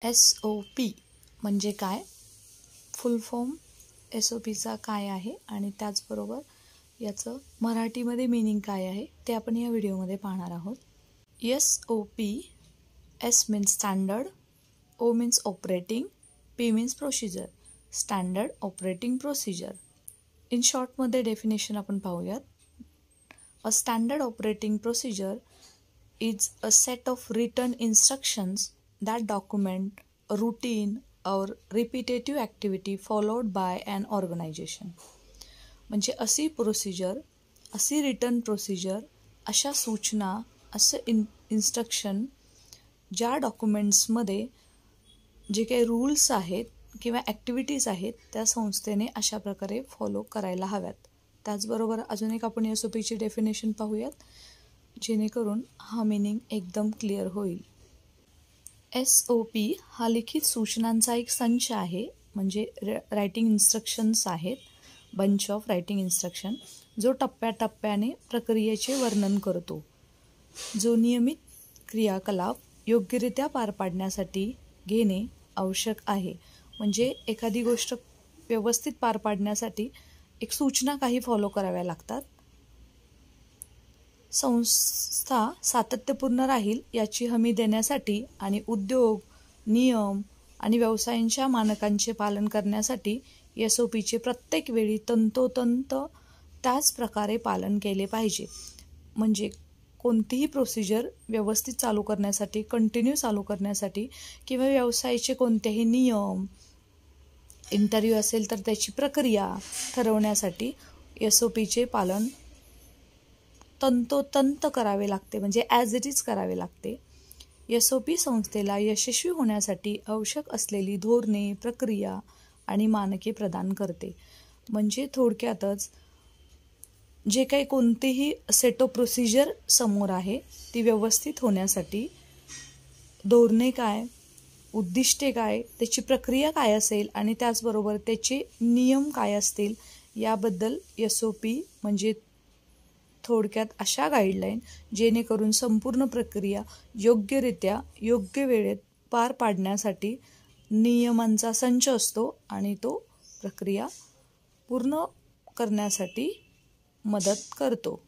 SOP म्हणजे काय, फुल form SOPचा काय आहे आणि त्याचबरोबर याचं मराठीमध्ये मीनिंग काय आहे ते आपण या व्हिडिओमध्ये पाहणार आहोत. SOP, S means standard, O means operating, P means procedure. Standard operating procedure. In शॉर्टमध्ये डेफिनेशन आपण पाहूयात. अ standard operating procedure is a set of written instructions that document a routine or repetitive activity followed by an organization. म्हणजे अशी procedure, अशी return procedure, अशा सूचना, असे instruction ज्या डॉक्युमेंट्समध्ये जे काही रूल्स आहेत किंवा ॲक्टिव्हिटीज आहेत त्या संस्थेने अशा प्रकारे फॉलो करायला हव्यात. त्याचबरोबर अजून एक आपण SOPची डेफिनेशन पाहूयात जेणेकरून हा मीनिंग एकदम क्लिअर होईल. SOP हा लिखित सूचनांचा एक संच आहे, म्हणजे रायटिंग इन्स्ट्रक्शन्स आहेत, बंच ऑफ रायटिंग इन्स्ट्रक्शन, जो टप्प्याटप्प्याने प्रक्रियेचे वर्णन करतो, जो नियमित क्रियाकलाप योग्यरित्या पार पाडण्यासाठी घेणे आवश्यक आहे. म्हणजे एखादी गोष्ट व्यवस्थित पार पाडण्यासाठी एक सूचना काही फॉलो कराव्या लागतात. संस्था सातत्यपूर्ण राहील याची हमी देण्यासाठी आणि उद्योग, नियम आणि व्यवसायांच्या मानकांचे पालन करण्यासाठी SOPचे प्रत्येक वेळी तंतोतंत त्याच प्रकारे पालन केले पाहिजे. म्हणजे कोणतीही प्रोसिजर व्यवस्थित चालू करण्यासाठी, कंटिन्यू चालू करण्यासाठी किंवा व्यवसायाचे कोणतेही नियम, इंटरव्ह्यू असेल तर त्याची प्रक्रिया ठरवण्यासाठी SOPचे पालन तंतोतंत करावे लागते, म्हणजे ॲज इट इज करावे लागते. SOP संस्थेला यशस्वी होण्यासाठी आवश्यक असलेली धोरणे, प्रक्रिया आणि मानके प्रदान करते. म्हणजे थोडक्यातच जे काही कोणतेही सेट ऑफ प्रोसिजर समोर आहे ती व्यवस्थित होण्यासाठी धोरणे काय, उद्दिष्टे काय, त्याची प्रक्रिया काय असेल आणि त्याचबरोबर त्याचे नियम काय असतील याबद्दल SOP म्हणजे थोडक्यात अशा गाईडलाईन जेणेकरून संपूर्ण प्रक्रिया योग्यरित्या योग्य वेळेत पार पाडण्यासाठी नियमांचा संच असतो आणि तो प्रक्रिया पूर्ण करण्यासाठी मदत करतो.